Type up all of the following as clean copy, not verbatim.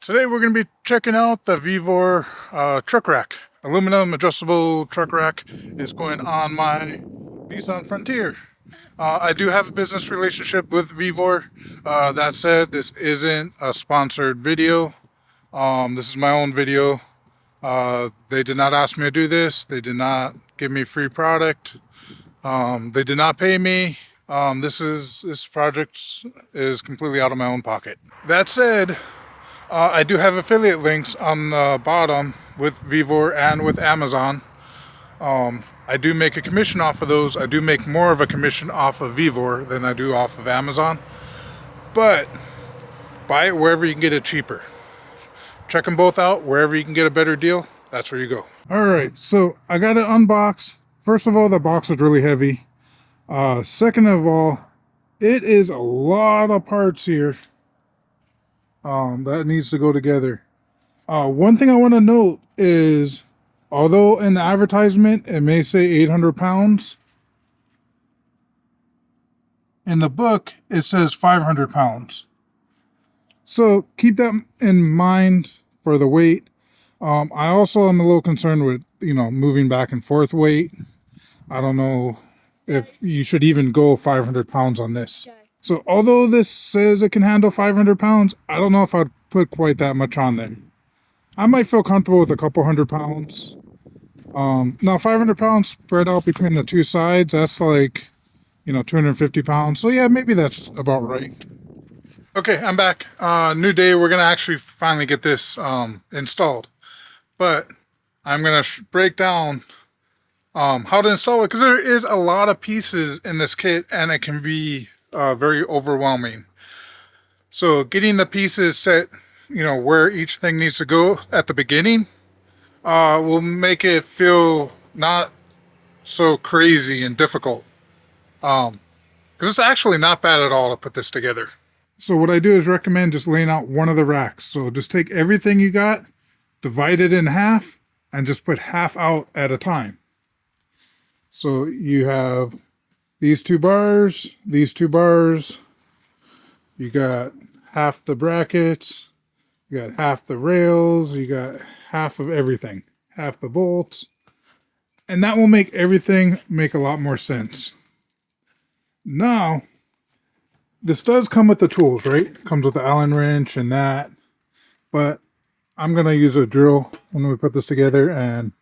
Today we're going to be checking out the VEVOR truck rack. Aluminum adjustable truck rack is going on my Nissan Frontier. I do have a business relationship with VEVOR. That said, this isn't a sponsored video. This is my own video. They did not ask me to do this. They did not give me free product. They did not pay me. This project is completely out of my own pocket. That said, I do have affiliate links on the bottom with VEVOR and with Amazon. I do make a commission off of those. I do make more of a commission off of VEVOR than I do off of Amazon. But buy it wherever you can get it cheaper. Check them both out. Wherever you can get a better deal, that's where you go. Alright, so I got it unboxed. First of all, the box is really heavy. Second of all, it is a lot of parts here. That needs to go together. One thing I want to note is, although in the advertisement it may say 800 pounds, in the book it says 500 pounds. So keep that in mind for the weight. I also am a little concerned with, moving back and forth weight. I don't know if you should even go 500 pounds on this. So although this says it can handle 500 pounds, I don't know if I'd put quite that much on there. I might feel comfortable with a couple 100 pounds. Now 500 pounds spread out between the two sides, that's like, 250 pounds. So yeah, maybe that's about right. Okay, I'm back. New day. We're going to actually finally get this installed. But I'm going to break down how to install it, because there is a lot of pieces in this kit and it can be very overwhelming. So getting the pieces set, where each thing needs to go at the beginning will make it feel not so crazy and difficult. Because it's actually not bad at all to put this together. So what I do is recommend just laying out one of the racks. So just take everything you got, divide it in half, and just put half out at a time. So you have these two bars, you got half the brackets, you got half the rails, you got half of everything, half the bolts, and that will make everything make a lot more sense. Now, this does come with the tools, right? It comes with the Allen wrench and that, but I'm going to use a drill when we put this together and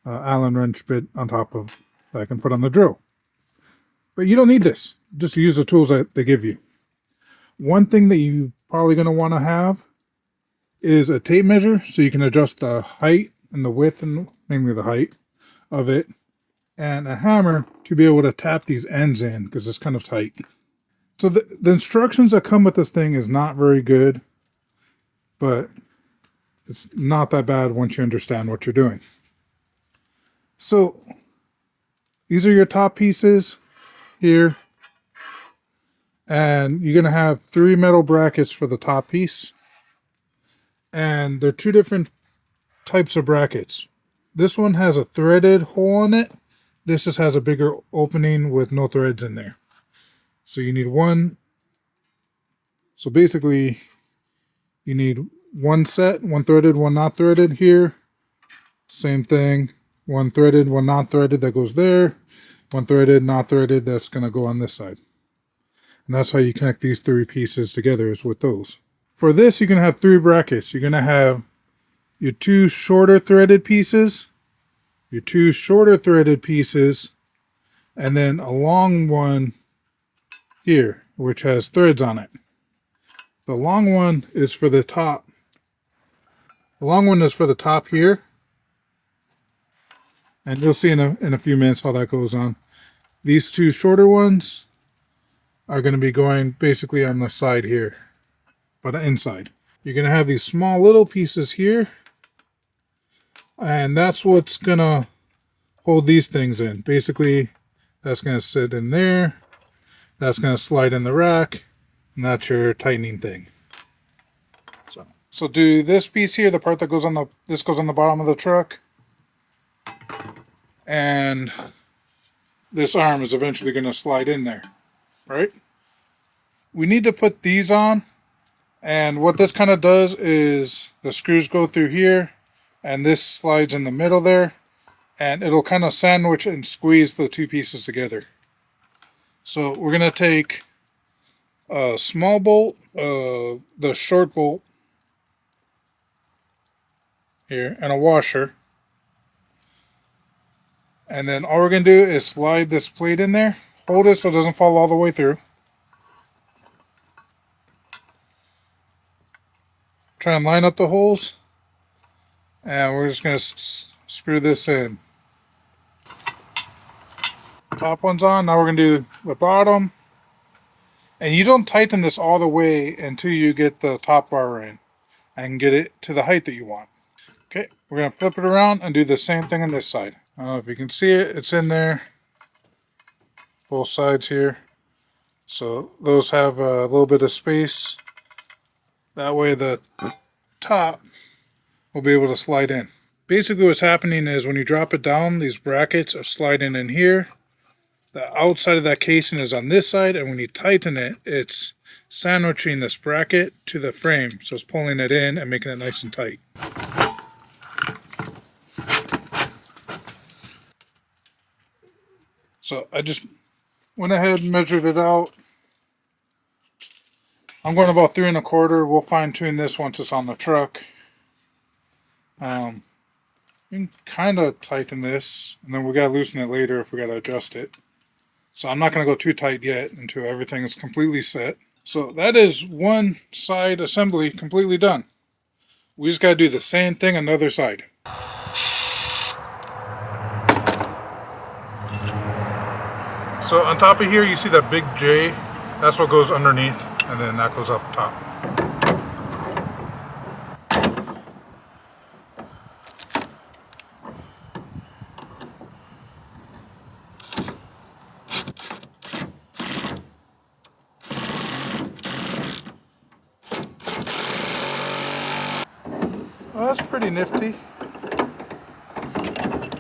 Allen wrench bit on top of that I can put on the drill. But you don't need this. Just use the tools that they give you. One thing that you're probably going to want to have is a tape measure so you can adjust the height and the width, and mainly the height of it, and a hammer to be able to tap these ends in because it's kind of tight. So the instructions that come with this thing is not very good, but it's not that bad once you understand what you're doing. So these are your top pieces here, and you're going to have 3 metal brackets for the top piece, and they're 2 different types of brackets. This one has a threaded hole in it. This just has a bigger opening with no threads in there. So you need one. So basically you need one set, one threaded, one not threaded here. Same thing, one threaded, one not threaded that goes there. One threaded, not threaded, that's going to go on this side. And that's how you connect these 3 pieces together, is with those. For this, you're going to have 3 brackets. You're going to have your 2 shorter threaded pieces, your 2 shorter threaded pieces, and then a long one here, which has threads on it. The long one is for the top. The long one is for the top here. And you'll see in a few minutes how that goes on. These 2 shorter ones are going to be going basically on the side here, but inside. You're going to have these small little pieces here, and that's what's going to hold these things in. Basically, that's going to sit in there, that's going to slide in the rack, and that's your tightening thing. So do this piece here, the part that goes on this goes on the bottom of the truck, and this arm is eventually going to slide in there, right? We need to put these on And what this kind of does is the screws go through here and this slides in the middle there, and it'll kind of sandwich and squeeze the two pieces together. So we're going to take a small bolt, the short bolt here, and a washer. And then all we're going to do is slide this plate in there. Hold it so it doesn't fall all the way through. Try and line up the holes. And we're just going to screw this in. Top one's on. Now we're going to do the bottom. And you don't tighten this all the way until you get the top bar in and get it to the height that you want. Okay, we're going to flip it around and do the same thing on this side. I don't know if you can see it, it's in there. Both sides here. So those have a little bit of space. That way the top will be able to slide in. Basically what's happening is when you drop it down, these brackets are sliding in here. The outside of that casing is on this side, and when you tighten it, it's sandwiching this bracket to the frame. So it's pulling it in and making it nice and tight. So I just went ahead and measured it out. I'm going about 3 1/4. We'll fine tune this once it's on the truck. You can kind of tighten this, and then we got to loosen it later if we got to adjust it. So I'm not going to go too tight yet until everything is completely set. So that is one side assembly completely done. We just got to do the same thing on the other side. So on top of here you see that big J. That's what goes underneath, and then that goes up top. Well, that's pretty nifty.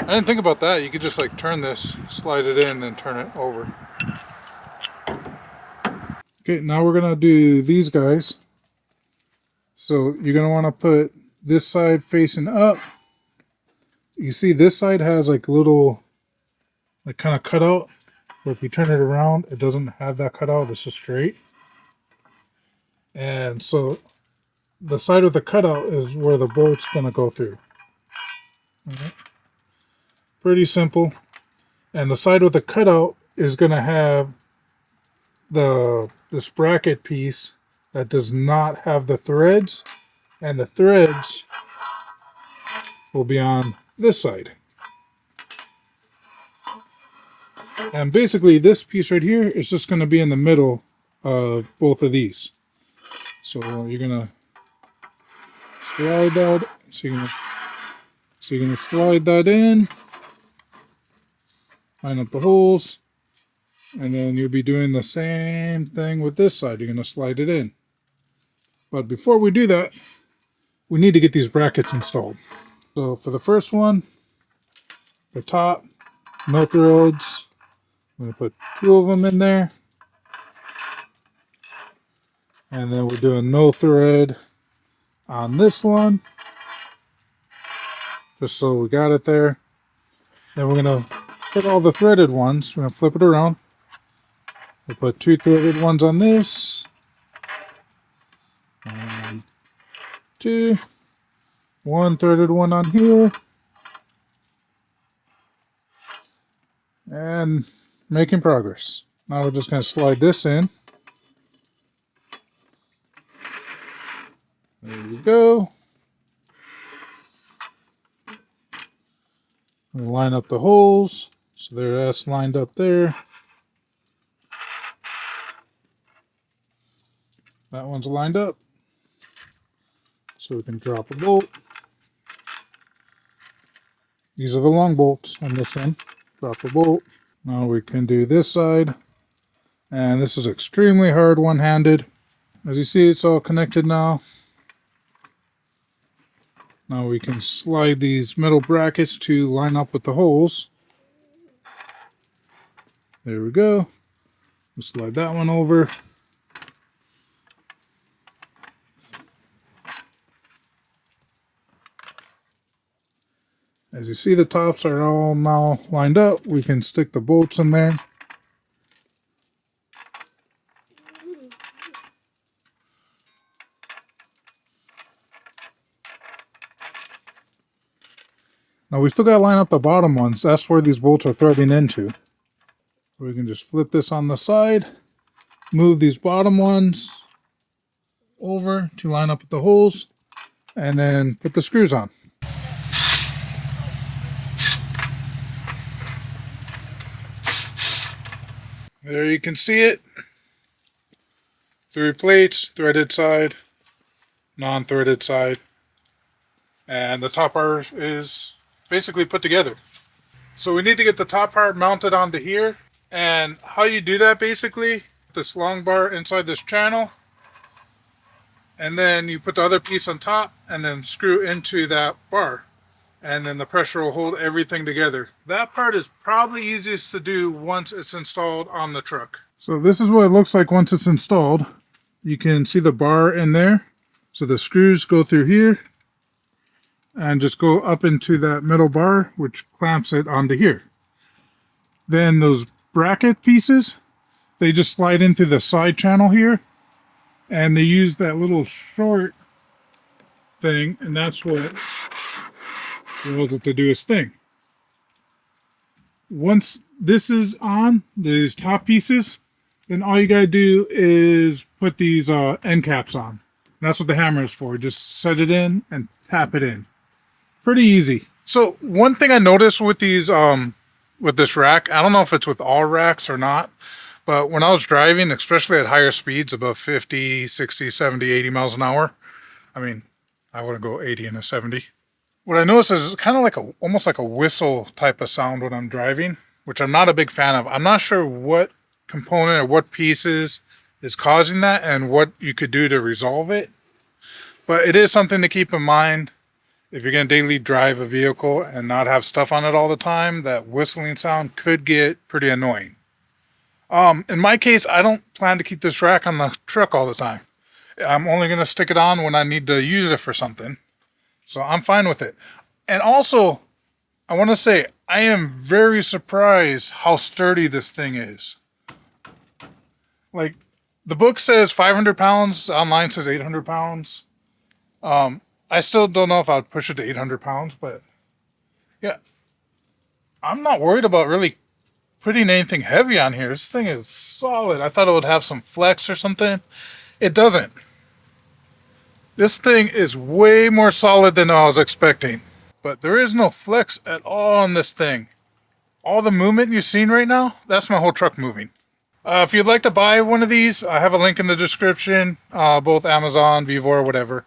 I didn't think about that. You could just like turn this, slide it in, and turn it over. Okay, now we're gonna do these guys. So you're gonna want to put this side facing up. You see this side has like little, like kind of cutout. But if you turn it around, it doesn't have that cutout. It's just straight. And so the side with the cutout is where the bolt's gonna go through. Okay. Pretty simple. And the side with the cutout is gonna have this bracket piece that does not have the threads, and the threads will be on this side. And basically this piece right here is just going to be in the middle of both of these. So you're going to slide that, so you're going to slide that in, line up the holes, and then you'll be doing the same thing with this side. You're going to slide it in. But before we do that, we need to get these brackets installed. So for the first one, the top, no threads. I'm going to put 2 of them in there. And then we're doing no thread on this one. Just so we got it there. Then we're going to put all the threaded ones. We're going to flip it around. We'll put 2 threaded ones on this. And 2. 1 threaded one on here. And making progress. Now we're just going to slide this in. There we go. We line up the holes. So that's lined up there. That one's lined up. So we can drop a bolt. These are the long bolts on this one. Drop a bolt. Now we can do this side. And this is extremely hard one-handed. As you see, it's all connected now. Now we can slide these metal brackets to line up with the holes. There we go. We'll slide that one over. As you see, the tops are all now lined up. We can stick the bolts in there. Now we still got to line up the bottom ones. That's where these bolts are threading into. We can just flip this on the side, move these bottom ones over to line up with the holes, and then put the screws on. There you can see it. 3 plates, threaded side, non-threaded side, and the top part is basically put together. So we need to get the top part mounted onto here, and how you do that basically, this long bar inside this channel, and then you put the other piece on top and then screw into that bar, and then the pressure will hold everything together. That part is probably easiest to do once it's installed on the truck. So this is what it looks like once it's installed. You can see the bar in there. So the screws go through here and just go up into that middle bar, which clamps it onto here. Then those bracket pieces, they just slide into the side channel here, and they use that little short thing, and that's what holds it to do its thing. Once this is on, these top pieces, then all you gotta do is put these end caps on. That's what the hammer is for. Just set it in and tap it in. Pretty easy. So one thing I noticed with these, with this rack, I don't know if it's with all racks or not, but when I was driving, especially at higher speeds, above 50, 60, 70, 80 miles an hour, I mean, I wouldn't go 80 and a 70. What I noticed is kind of like almost like a whistle type of sound when I'm driving, which I'm not a big fan of. I'm not sure what component or what pieces is causing that and what you could do to resolve it. But it is something to keep in mind. If you're going to daily drive a vehicle and not have stuff on it all the time, that whistling sound could get pretty annoying. In my case, I don't plan to keep this rack on the truck all the time. I'm only going to stick it on when I need to use it for something. So I'm fine with it. And also, I want to say, I am very surprised how sturdy this thing is. Like, the book says 500 pounds, online says 800 pounds. I still don't know if I would push it to 800 pounds, but yeah, I'm not worried about really putting anything heavy on here. This thing is solid. I thought it would have some flex or something. It doesn't. This thing is way more solid than I was expecting, but there is no flex at all on this thing. All the movement you're seeing right now, that's my whole truck moving. If you'd like to buy one of these, I have a link in the description, both Amazon, VEVOR, whatever.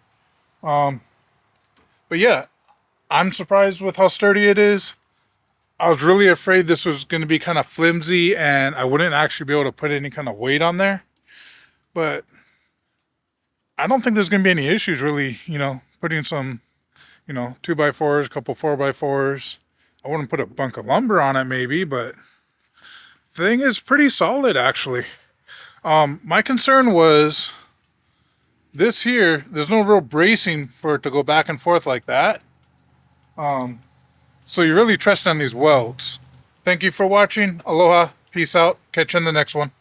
But yeah, I'm surprised with how sturdy it is. I was really afraid this was going to be kind of flimsy and I wouldn't actually be able to put any kind of weight on there. But I don't think there's going to be any issues really, putting some, 2x4s, a couple 4x4s. I wouldn't put a bunk of lumber on it maybe, but the thing is pretty solid actually. My concern was this here, there's no real bracing for it to go back and forth like that. So you're really trusting on these welds. Thank you for watching. Aloha. Peace out. Catch you in the next one.